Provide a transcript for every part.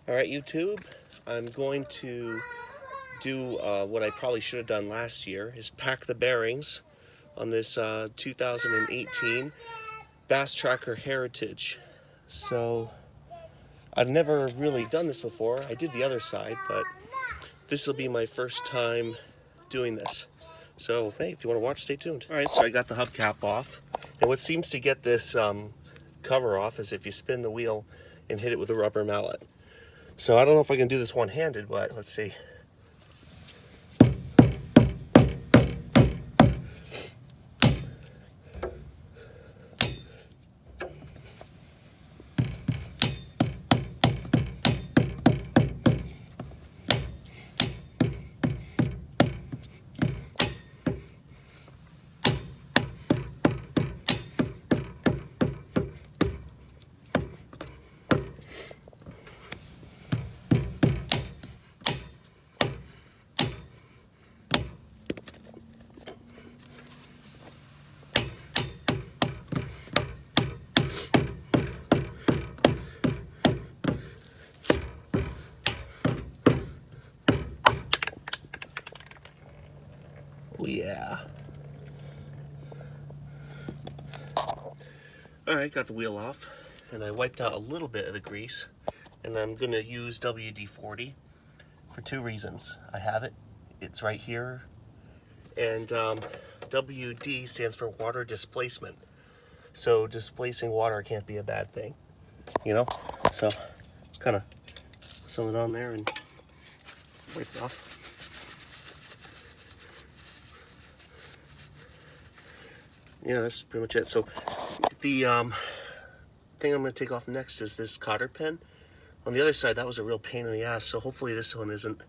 Alright, YouTube, I'm going to do what I probably should have done last year, is pack the bearings on this 2018 Bass Tracker Heritage. So, I've never really done this before. I did the other side, but this will be my first time doing this. So, hey, if you want to watch, stay tuned. Alright, so I got the hubcap off. And what seems to get this cover off is if you spin the wheel and hit it with a rubber mallet. So I don't know if I can do this one-handed, but let's see. Oh yeah. Alright, got the wheel off, and I wiped out a little bit of the grease, and I'm going to use WD-40 for two reasons. I have it, it's right here, and WD stands for water displacement. So displacing water can't be a bad thing, you know? So kind of some it on there and wipe it off. Yeah, that's pretty much it. So the thing I'm going to take off next is this cotter pen. On the other side, that was a real pain in the ass, so hopefully this one isn't.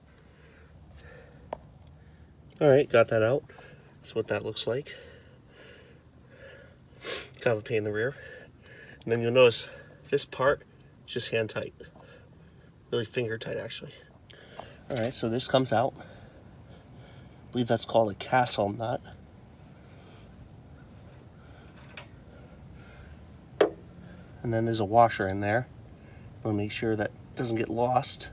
Alright, got that out. That's what that looks like. Kind of a pain in the rear. And then you'll notice this part is just hand tight. Really finger tight, actually. Alright, so this comes out. I believe that's called a castle nut. And then there's a washer in there. Want to make sure that doesn't get lost.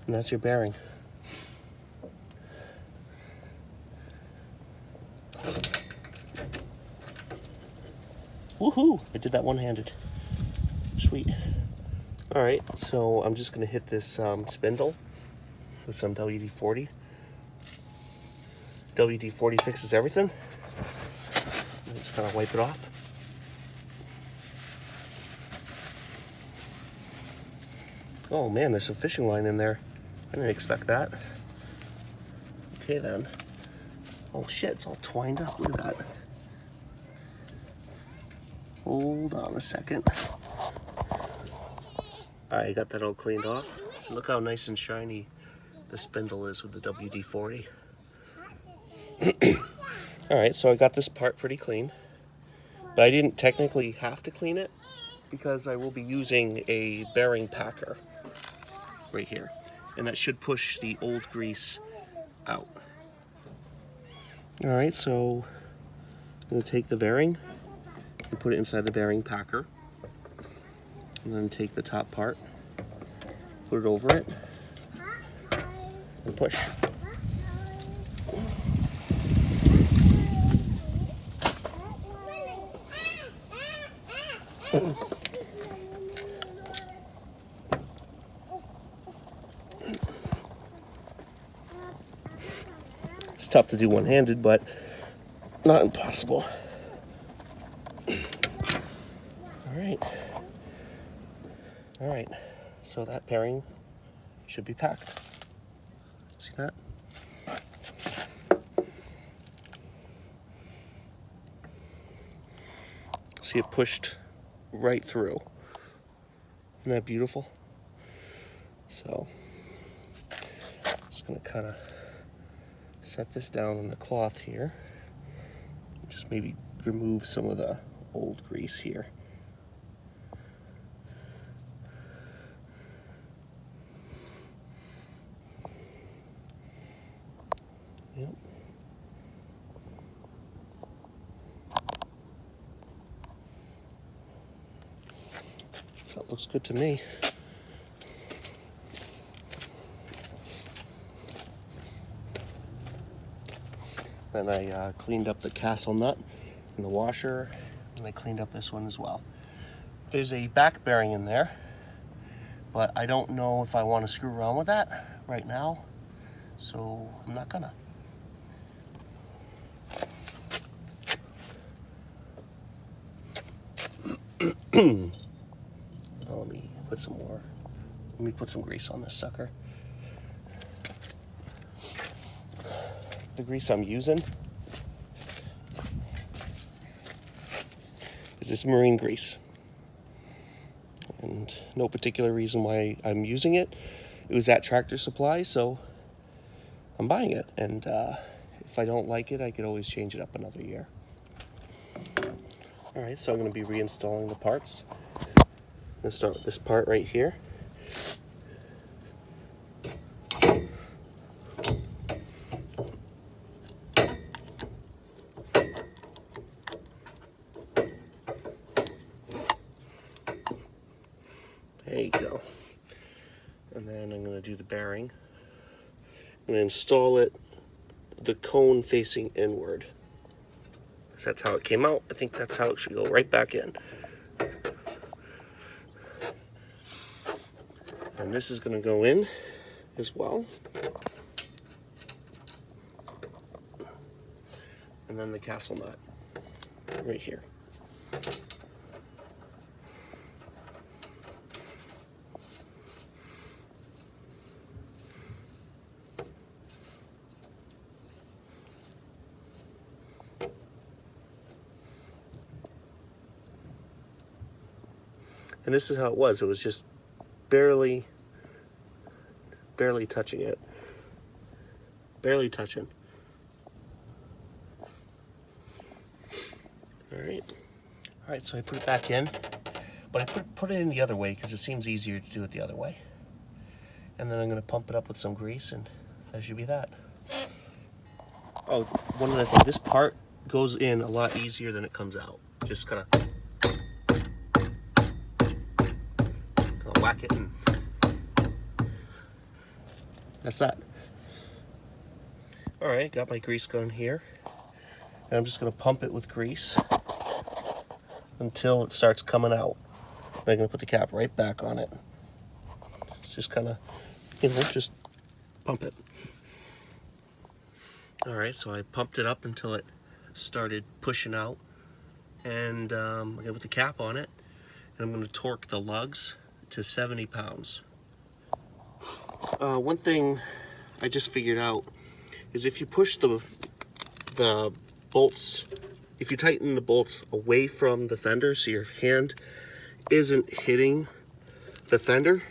And that's your bearing. Woohoo! I did that one-handed. Sweet. Alright, so I'm just going to hit this spindle with some WD-40. WD-40 fixes everything. Just kind of wipe it off. Oh man, there's some fishing line in there. I didn't expect that. Okay then. Oh shit, it's all twined up. Look at that. Hold on a second. Alright, got that all cleaned off. Look how nice and shiny the spindle is with the WD-40. Alright, so I got this part pretty clean. But I didn't technically have to clean it because I will be using a bearing packer right here. And that should push the old grease out. Alright, so I'm going to take the bearing and put it inside the bearing packer. And then take the top part, put it over it, and push. It's tough to do one-handed, but not impossible. All right, so that bearing should be packed. See that? See it pushed right through. Isn't that beautiful? So, just gonna kind of set this down on the cloth here. Just maybe remove some of the old grease here. Yep. That looks good to me. Then I cleaned up the castle nut and the washer, and I cleaned up this one as well. There's a back bearing in there, but I don't know if I want to screw around with that right now, so I'm not gonna. Let me put some more. Let me put some grease on this sucker. The grease I'm using is this marine grease. And no particular reason why I'm using it. It was at Tractor Supply, so I'm buying it. And if I don't like it, I could always change it up another year. All right, so I'm going to be reinstalling the parts. Let's start with this part right here. There you go. And then I'm going to do the bearing. I'm going to install it, the cone facing inward. Because that's how it came out. I think that's how it should go right back in. And this is going to go in as well. And then the castle nut right here. And this is how it was. It was just barely touching it. Barely touching. All right, so I put it back in, but I put it in the other way because it seems easier to do it the other way. And then I'm going to pump it up with some grease, and that should be that. Oh, one other thing, this part goes in a lot easier than it comes out. Just kind of whack it, and that's that. All right, got my grease gun here, and I'm just going to pump it with grease until it starts coming out. And I'm going to put the cap right back on it. It's just kind of, just pump it. All right, so I pumped it up until it started pushing out, and I'm going to put the cap on it, and I'm going to torque the lugs to 70 pounds. One thing I just figured out is if you push the bolts, if you tighten the bolts away from the fender so your hand isn't hitting the fender,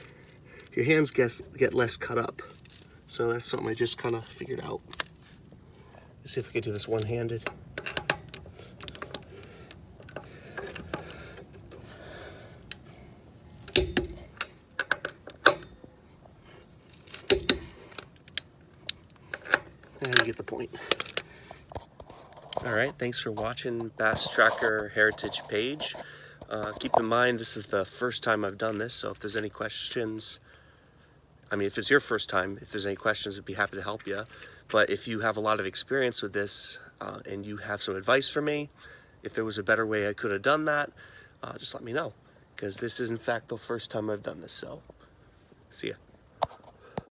your hands get less cut up. So that's something I just kind of figured out. Let's see if I can do this one-handed. And you get the point. All right, thanks for watching Bass Tracker Heritage page. Keep in mind, this is the first time I've done this, so if there's any questions, if it's your first time, if there's any questions, I'd be happy to help you. But if you have a lot of experience with this and you have some advice for me, if there was a better way I could have done that, just let me know. Because this is, in fact, the first time I've done this, so see ya.